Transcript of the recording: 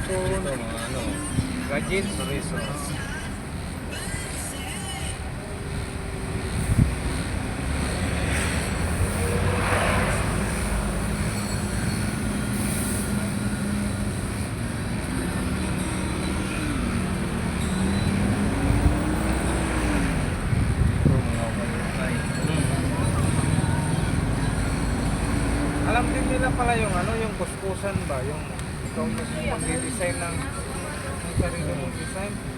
cellphone, Ito mga ano, gadgets. accessories. Ito mga wifi. Alam din nila pala yung ano, yung kuskusan ba, yung ikaw mismo magde-design ng sarili mong design.